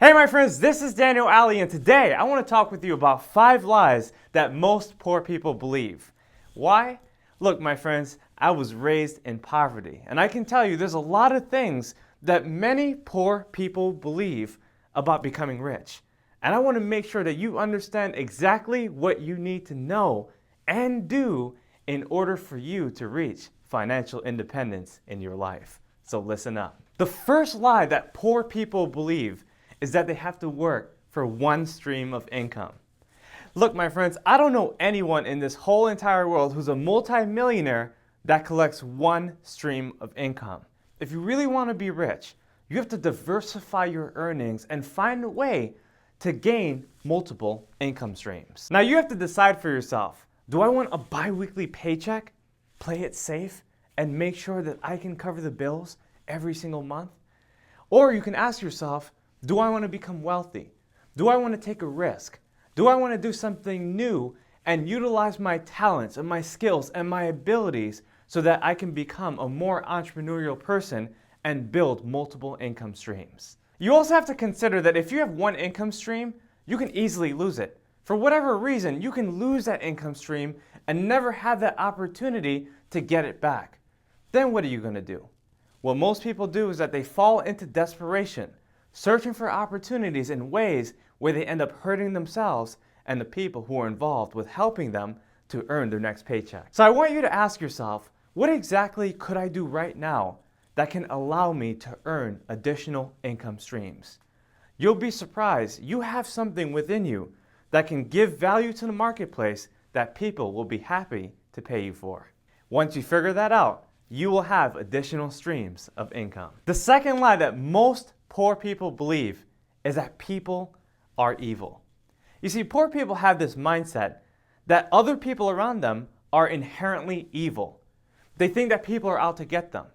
Hey my friends, this is Aldie, and today I want to talk with you about 5 lies that most poor people believe. Why? Look my friends, I was raised in poverty, and I can tell you there's a lot of things that many poor people believe about becoming rich. And I want to make sure that you understand exactly what you need to know and do in order for you to reach financial independence in your life. So listen up. The first lie that poor people believe is that they have to work for one stream of income. Look, my friends, I don't know anyone in this whole entire world who's a multi-millionaire that collects one stream of income. If you really want to be rich, you have to diversify your earnings and find a way to gain multiple income streams. Now you have to decide for yourself, do I want a bi-weekly paycheck, play it safe, and make sure that I can cover the bills every single month? Or you can ask yourself, do I want to become wealthy? Do I want to take a risk? Do I want to do something new and utilize my talents and my skills and my abilities so that I can become a more entrepreneurial person and build multiple income streams? You also have to consider that if you have one income stream, you can easily lose it. For whatever reason, you can lose that income stream and never have that opportunity to get it back. Then what are you going to do? What most people do is that they fall into desperation, searching for opportunities in ways where they end up hurting themselves and the people who are involved with helping them to earn their next paycheck. So I want you to ask yourself, what exactly could I do right now that can allow me to earn additional income streams? You'll be surprised. You have something within you that can give value to the marketplace that people will be happy to pay you for. Once you figure that out, you will have additional streams of income. The second lie that most poor people believe is that people are evil. You see, poor people have this mindset that other people around them are inherently evil. They think that people are out to get them.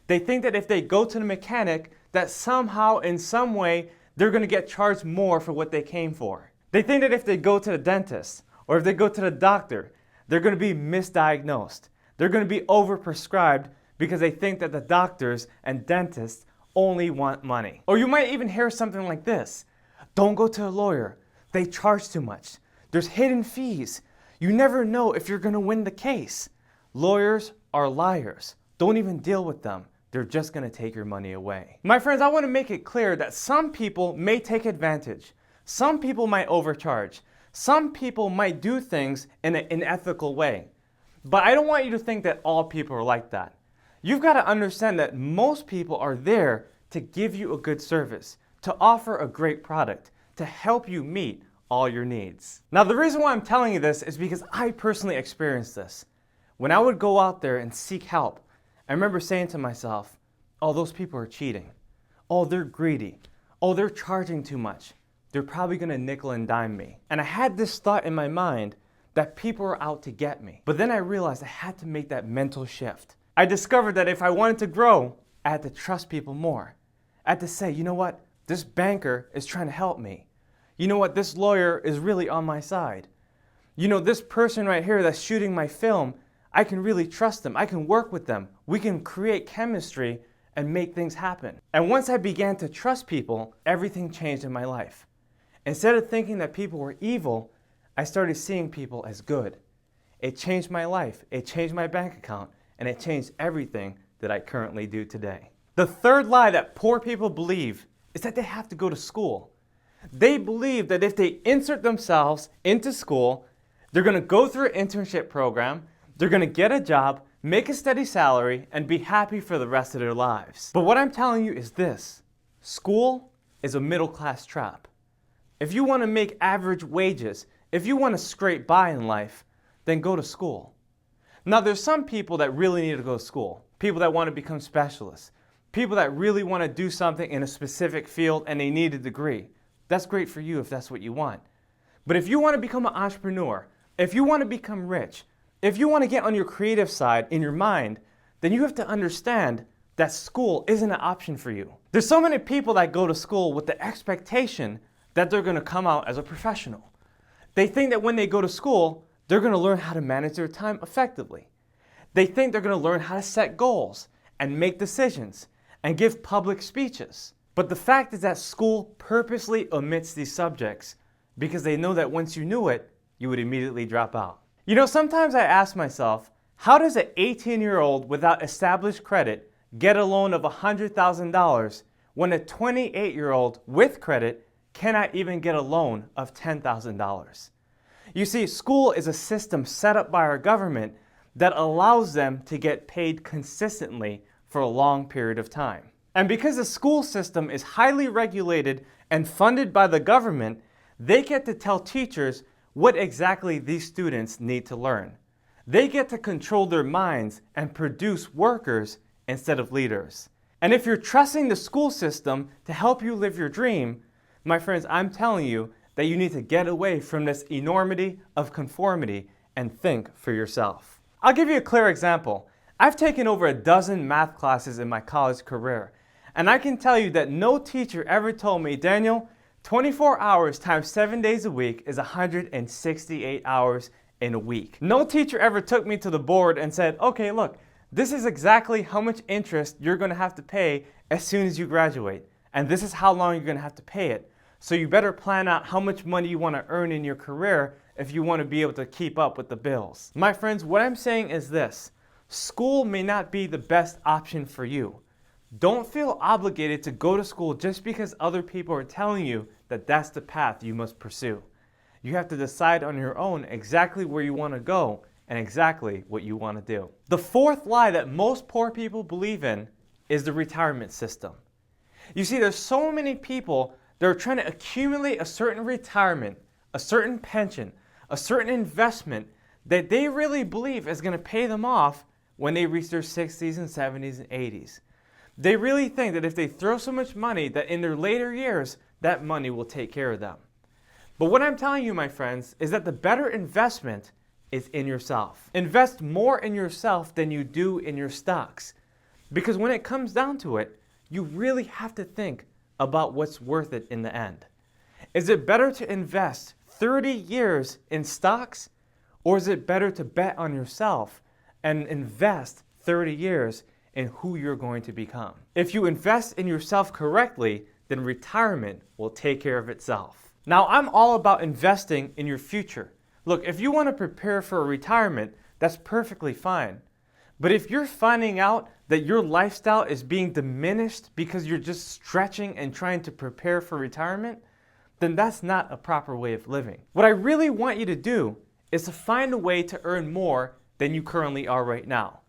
They think that if they go to the mechanic, that somehow, in some way, they're going to get charged more for what they came for. They think that if they go to the dentist or if they go to the doctor, they're going to be misdiagnosed. They're going to be overprescribed because they think that the doctors and dentists only want money. Or you might even hear something like this: don't go to a lawyer. They charge too much. There's hidden fees. You never know if you're going to win the case. Lawyers are liars. Don't even deal with them. They're just going to take your money away. My friends, I want to make it clear that some people may take advantage. Some people might overcharge. Some people might do things in an unethical way. But I don't want you to think that all people are like that. You've got to understand that most people are there to give you a good service, to offer a great product, to help you meet all your needs. Now, the reason why I'm telling you this is because I personally experienced this. When I would go out there and seek help, I remember saying to myself, oh, those people are cheating. Oh, they're greedy. Oh, they're charging too much. They're probably going to nickel and dime me. And I had this thought in my mind that people are out to get me. But then I realized I had to make that mental shift. I discovered that if I wanted to grow, I had to trust people more. I had to say, you know what? This banker is trying to help me. You know what? This lawyer is really on my side. You know, this person right here that's shooting my film, I can really trust them. I can work with them. We can create chemistry and make things happen. And once I began to trust people, everything changed in my life. Instead of thinking that people were evil, I started seeing people as good. It changed my life. It changed my bank account. And it changed everything that I currently do today. The third lie that poor people believe is that they have to go to school. They believe that if they insert themselves into school, they're going to go through an internship program, they're going to get a job, make a steady salary, and be happy for the rest of their lives. But what I'm telling you is this: school is a middle-class trap. If you want to make average wages, if you want to scrape by in life, then go to school. Now, there's some people that really need to go to school. People that want to become specialists. People that really want to do something in a specific field and they need a degree. That's great for you if that's what you want. But if you want to become an entrepreneur, if you want to become rich, if you want to get on your creative side in your mind, then you have to understand that school isn't an option for you. There's so many people that go to school with the expectation that they're going to come out as a professional. They think that when they go to school, they're going to learn how to manage their time effectively. They think they're going to learn how to set goals and make decisions and give public speeches. But the fact is that school purposely omits these subjects because they know that once you knew it, you would immediately drop out. You know, sometimes I ask myself, how does an 18-year-old without established credit get a loan of $100,000 when a 28-year-old with credit cannot even get a loan of $10,000? You see, school is a system set up by our government that allows them to get paid consistently for a long period of time. And because the school system is highly regulated and funded by the government, they get to tell teachers what exactly these students need to learn. They get to control their minds and produce workers instead of leaders. And if you're trusting the school system to help you live your dream, my friends, I'm telling you that you need to get away from this enormity of conformity and think for yourself. I'll give you a clear example. I've taken over a dozen math classes in my college career, and I can tell you that no teacher ever told me, Daniel, 24 hours times 7 days a week is 168 hours in a week. No teacher ever took me to the board and said, okay, look, this is exactly how much interest you're going to have to pay as soon as you graduate, and this is how long you're going to have to pay it. So you better plan out how much money you want to earn in your career if you want to be able to keep up with the bills. My friends, what I'm saying is this: school may not be the best option for you. Don't feel obligated to go to school just because other people are telling you that that's the path you must pursue. You have to decide on your own exactly where you want to go and exactly what you want to do. The fourth lie that most poor people believe in is the retirement system. You see, there's so many people that are trying to accumulate a certain retirement, a certain pension, a certain investment that they really believe is going to pay them off when they reach their 60s and 70s and 80s. They really think that if they throw so much money that in their later years, that money will take care of them. But what I'm telling you, my friends, is that the better investment is in yourself. Invest more in yourself than you do in your stocks. Because when it comes down to it, you really have to think about what's worth it in the end. Is it better to invest 30 years in stocks, or is it better to bet on yourself and invest 30 years in who you're going to become? If you invest in yourself correctly, then retirement will take care of itself. Now, I'm all about investing in your future. Look, if you want to prepare for a retirement, that's perfectly fine. But if you're finding out that your lifestyle is being diminished because you're just stretching and trying to prepare for retirement, then that's not a proper way of living. What I really want you to do is to find a way to earn more than you currently are right now.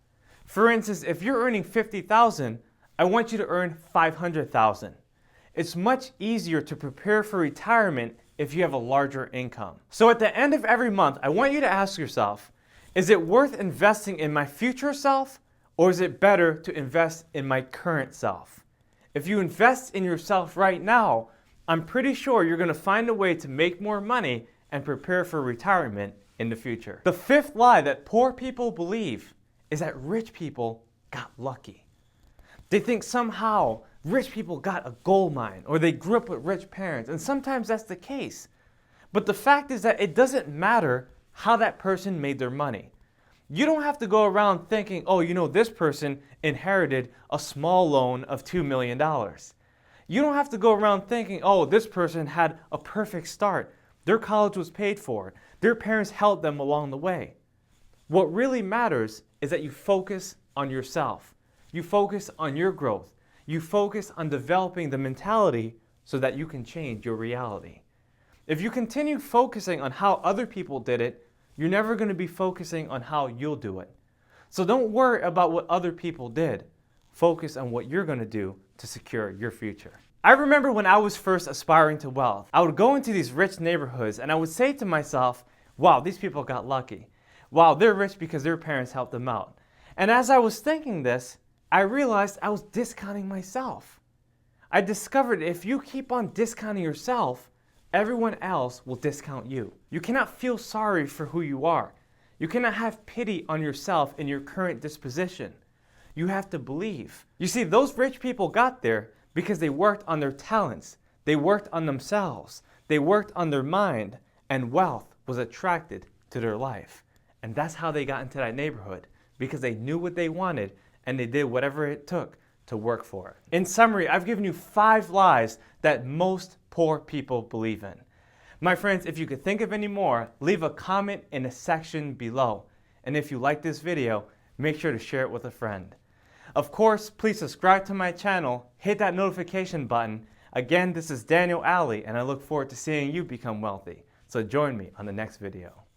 For instance, if you're earning $50,000, I want you to earn $500,000. It's much easier to prepare for retirement if you have a larger income. So at the end of every month, I want you to ask yourself, is it worth investing in my future self, or is it better to invest in my current self? If you invest in yourself right now, I'm pretty sure you're going to find a way to make more money and prepare for retirement in the future. The fifth lie that poor people believe is that rich people got lucky. They think somehow rich people got a gold mine or they grew up with rich parents, and sometimes that's the case. But the fact is that it doesn't matter how that person made their money. You don't have to go around thinking, oh, you know, this person inherited a small loan of $2 million. You don't have to go around thinking, oh, this person had a perfect start. Their college was paid for. Their parents helped them along the way. What really matters is that you focus on yourself. You focus on your growth. You focus on developing the mentality so that you can change your reality. If you continue focusing on how other people did it, you're never going to be focusing on how you'll do it. So don't worry about what other people did. Focus on what you're going to do to secure your future. I remember when I was first aspiring to wealth, I would go into these rich neighborhoods and I would say to myself, wow, these people got lucky. Wow, they're rich because their parents helped them out. And as I was thinking this, I realized I was discounting myself. I discovered if you keep on discounting yourself, everyone else will discount you. You cannot feel sorry for who you are. You cannot have pity on yourself in your current disposition. You have to believe. You see, those rich people got there because they worked on their talents. They worked on themselves. They worked on their mind, and wealth was attracted to their life. And that's how they got into that neighborhood, because they knew what they wanted and they did whatever it took to work for it. In summary, I've given you 5 lies that most poor people believe in. My friends, if you could think of any more, leave a comment in the section below. And if you like this video, make sure to share it with a friend. Of course, please subscribe to my channel, hit that notification button. Again, this is Daniel Aldie, and I look forward to seeing you become wealthy. So join me on the next video.